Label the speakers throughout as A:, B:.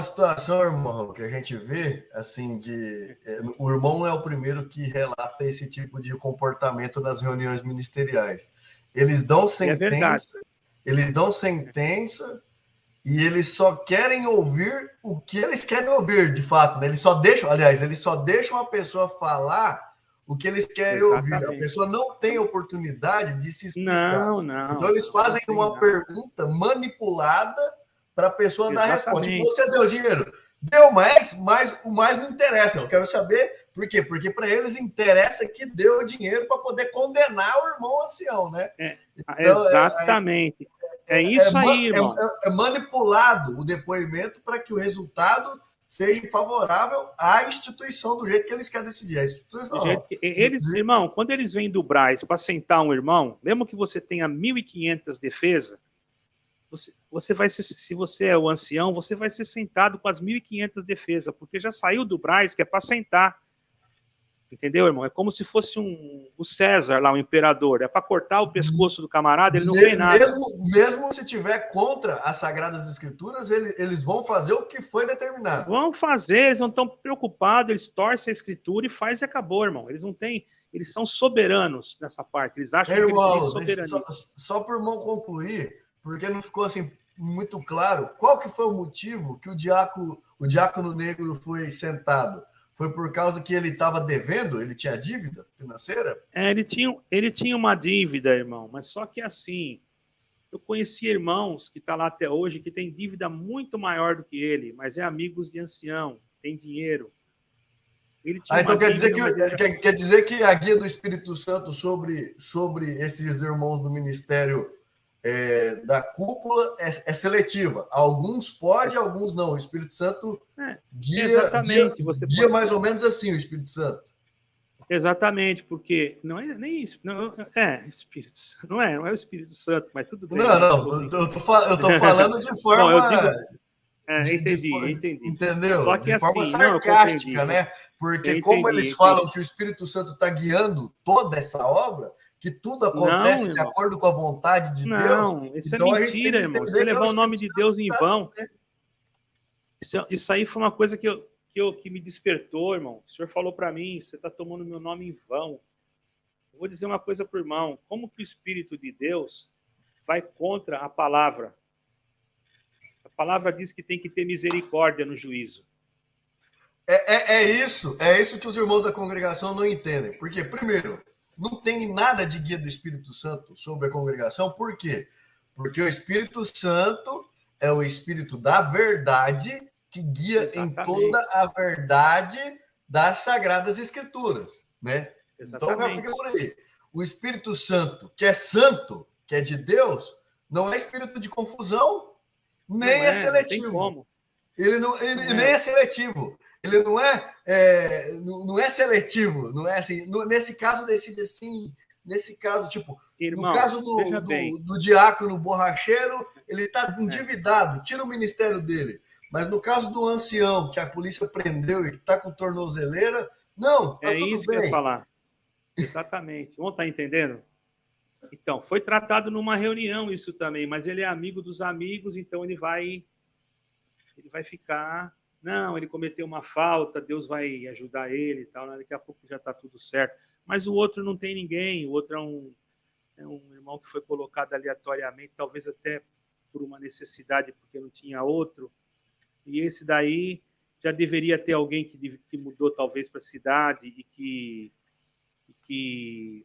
A: situação, irmão, que a gente vê, assim, o irmão não é o primeiro que relata esse tipo de comportamento nas reuniões ministeriais. Eles dão sentença, e eles só querem ouvir o que eles querem ouvir, de fato, né? Eles só deixam a pessoa falar o que eles querem ouvir. A pessoa não tem oportunidade de se explicar. Então, eles fazem uma pergunta manipulada para a pessoa dar resposta. Tipo, você deu dinheiro? Deu, mas o mais não interessa. Eu quero saber por quê. Porque para eles interessa que deu dinheiro para poder condenar o irmão ancião, né?
B: Então, exatamente. É isso aí, irmão.
A: É manipulado o depoimento para que o resultado seja favorável à instituição do jeito que eles querem decidir.
B: Irmão, quando eles vêm do Brás para sentar um irmão, mesmo que você tenha 1.500 defesas, você vai ser, se você é o ancião, você vai ser sentado com as 1.500 defesas, porque já saiu do Brás, que é para sentar. Entendeu, irmão? É como se fosse o César lá, o imperador. É para cortar o pescoço do camarada, ele não tem nada.
A: Mesmo se tiver contra as Sagradas Escrituras, eles vão fazer o que foi determinado.
B: Vão fazer, eles não estão preocupados, eles torcem a Escritura e faz e acabou, irmão. Eles não têm, eles são soberanos nessa parte. Eles acham que eles têm soberania.
A: Só por irmão concluir, porque não ficou assim muito claro, qual que foi o motivo que o diácono negro foi sentado? Foi por causa que ele estava devendo? Ele tinha dívida financeira?
B: Ele tinha uma dívida, irmão, mas só que assim, eu conheci irmãos que estão lá até hoje que têm dívida muito maior do que ele, mas é amigos de ancião, tem dinheiro.
A: Ele tinha então quer dizer que a guia do Espírito Santo sobre esses irmãos do ministério da cúpula é seletiva. Alguns pode, alguns não. O Espírito Santo guia mais ou menos assim o Espírito Santo.
B: Exatamente, porque não é nem isso. Espírito, não é o Espírito Santo, mas tudo bem.
A: Eu tô falando de forma.
B: Não, entendi.
A: Entendeu?
B: Só que
A: de forma
B: assim,
A: sarcástica, né? Porque como eles falam que o Espírito Santo está guiando toda essa obra, que tudo acontece de acordo com a vontade de Deus.
B: Não, isso então é mentira, irmão. Você levar o nome de Deus em vão. Isso aí foi uma coisa que me despertou, irmão. O senhor falou para mim, você está tomando meu nome em vão. Eu vou dizer uma coisa para o irmão. Como que o Espírito de Deus vai contra a palavra? A palavra diz que tem que ter misericórdia no juízo.
A: É isso que os irmãos da congregação não entendem. Porque, primeiro, não tem nada de guia do Espírito Santo sobre a congregação. Por quê? Porque o Espírito Santo é o Espírito da verdade que guia em toda a verdade das Sagradas Escrituras, né?
B: Exatamente.
A: Então, por aí. O Espírito Santo, que é santo, que é de Deus, não é espírito de confusão, nem é seletivo.
B: Não tem como.
A: Ele nem é seletivo. Ele não é seletivo, não é assim. Nesse caso, decide assim. Nesse caso, tipo,
B: irmão,
A: no caso do diácono borracheiro, ele está endividado, tira o ministério dele. Mas no caso do ancião, que a polícia prendeu e que está com tornozeleira, não, tá tudo bem. É isso
B: que eu ia falar. Exatamente. Vamos estar entendendo? Então, foi tratado numa reunião isso também, mas ele é amigo dos amigos, então ele vai ficar... Não, ele cometeu uma falta, Deus vai ajudar ele e tal, né? Daqui a pouco já está tudo certo. Mas o outro não tem ninguém, o outro é um irmão que foi colocado aleatoriamente, talvez até por uma necessidade, porque não tinha outro. E esse daí já deveria ter alguém que mudou talvez para a cidade e que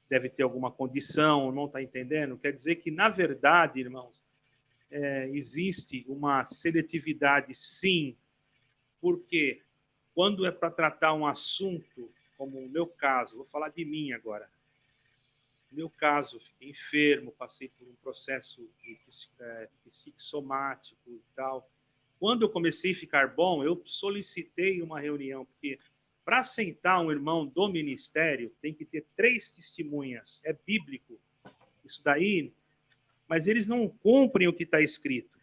B: deve ter alguma condição, não está entendendo? Quer dizer que, na verdade, irmãos, existe uma seletividade, sim, porque quando é para tratar um assunto, como o meu caso, vou falar de mim agora. No meu caso, fiquei enfermo, passei por um processo psicossomático e tal. Quando eu comecei a ficar bom, eu solicitei uma reunião, porque para sentar um irmão do ministério, tem que ter 3 testemunhas. É bíblico isso daí, mas eles não cumprem o que está escrito.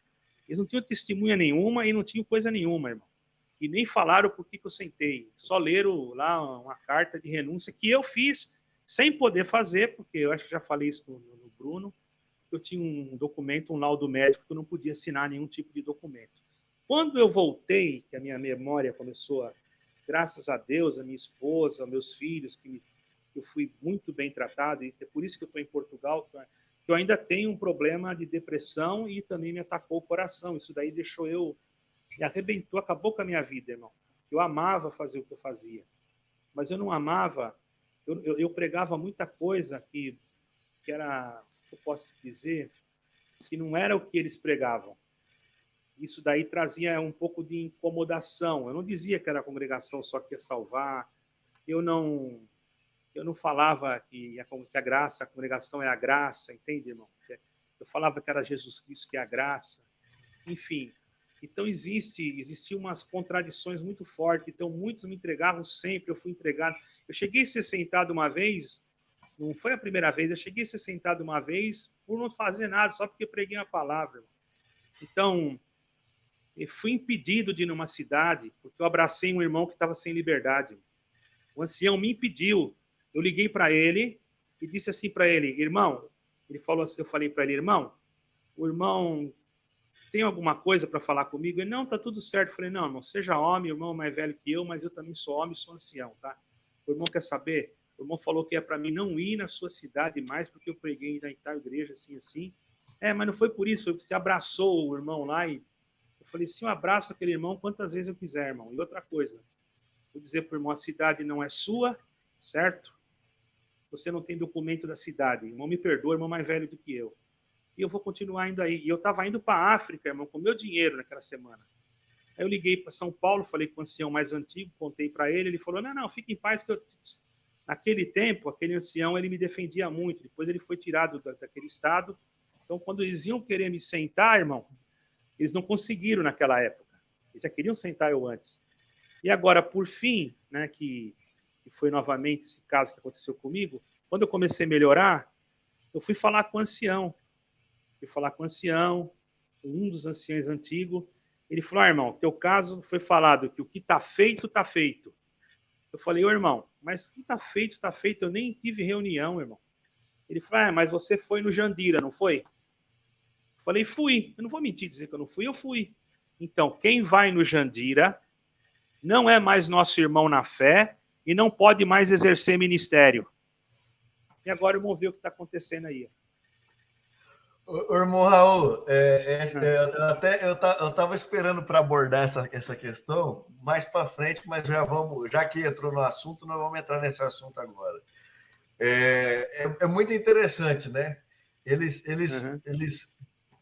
B: Eles não tinham testemunha nenhuma e não tinham coisa nenhuma, irmão. E nem falaram por que eu sentei. Só leram lá uma carta de renúncia que eu fiz sem poder fazer, porque eu acho que já falei isso no Bruno, eu tinha um documento, um laudo médico, que eu não podia assinar nenhum tipo de documento. Quando eu voltei, que a minha memória começou a, graças a Deus, a minha esposa, meus filhos, que eu fui muito bem tratado, e é por isso que eu estou em Portugal, que eu ainda tenho um problema de depressão e também me atacou o coração. Isso daí deixou me arrebentou, acabou com a minha vida, irmão. Eu amava fazer o que eu fazia, mas eu não amava, eu pregava muita coisa que era, eu posso dizer, que não era o que eles pregavam. Isso daí trazia um pouco de incomodação. Eu não dizia que era a congregação só que ia salvar. Eu não falava que a graça, a congregação é a graça, entende, irmão? Eu falava que era Jesus Cristo que é a graça. Enfim, então existiam umas contradições muito fortes. Então muitos me entregavam sempre, eu fui entregado. Eu cheguei a ser sentado uma vez, não foi a primeira vez, eu cheguei a ser sentado uma vez por não fazer nada, só porque preguei a palavra, irmão. Então, eu fui impedido de ir numa cidade, porque eu abracei um irmão que estava sem liberdade. O ancião me impediu. Eu liguei para ele e disse assim para ele, irmão, ele falou assim, eu falei para ele, irmão, o irmão tem alguma coisa para falar comigo? Ele, não, tá tudo certo. Eu falei, não, irmão, seja homem, o irmão é mais velho que eu, mas eu também sou homem, sou ancião, tá? O irmão quer saber? O irmão falou que é para mim não ir na sua cidade mais, porque eu preguei na tal igreja, assim, assim. Mas não foi por isso, foi porque você abraçou o irmão lá e eu falei, sim, eu abraço aquele irmão quantas vezes eu quiser, irmão. E outra coisa, vou dizer para o irmão, a cidade não é sua, certo? Você não tem documento da cidade. Irmão, me perdoa, irmão mais velho do que eu. E eu vou continuar indo aí. E eu estava indo para a África, irmão, com meu dinheiro naquela semana. Aí eu liguei para São Paulo, falei com o ancião mais antigo, contei para ele, ele falou, não, fique em paz que eu... Naquele tempo, aquele ancião, ele me defendia muito. Depois ele foi tirado daquele estado. Então, quando eles iam querer me sentar, irmão, eles não conseguiram naquela época. Eles já queriam sentar eu antes. E agora, por fim, né, que foi novamente esse caso que aconteceu comigo, quando eu comecei a melhorar, eu fui falar com o ancião. Fui falar com o ancião, um dos anciãos antigos. Ele falou, irmão, teu caso foi falado que o que está feito, está feito. Eu falei, irmão, mas o que está feito, está feito. Eu nem tive reunião, irmão. Ele falou, mas você foi no Jandira, não foi? Eu falei, fui. Eu não vou mentir dizer que eu não fui, eu fui. Então, quem vai no Jandira não é mais nosso irmão na fé e não pode mais exercer ministério. E agora eu vou ver o que está acontecendo aí.
A: Ô, irmão Raul, eu estava esperando para abordar essa questão mais para frente, mas já que entrou no assunto, nós vamos entrar nesse assunto agora. É muito interessante, né? Eles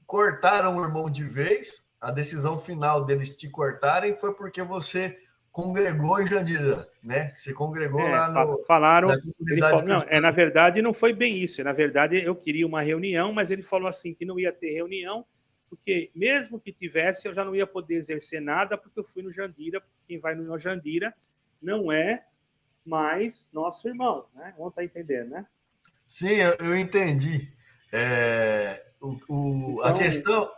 A: cortaram o irmão de vez, a decisão final deles te cortarem foi porque você congregou em Jandira, né? Você congregou lá no...
B: Falaram, ele falou, não, na verdade não foi bem isso, na verdade eu queria uma reunião, mas ele falou assim, que não ia ter reunião, porque mesmo que tivesse, eu já não ia poder exercer nada, porque eu fui no Jandira, porque quem vai no Jandira não é mais nosso irmão, né? Vamos estar entendendo, né?
A: Sim, eu entendi. Então, a questão...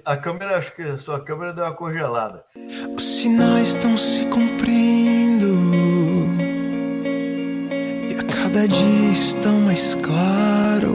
A: A câmera, acho que a sua câmera deu uma congelada.
C: Os sinais estão se cumprindo e a cada dia estão mais claros.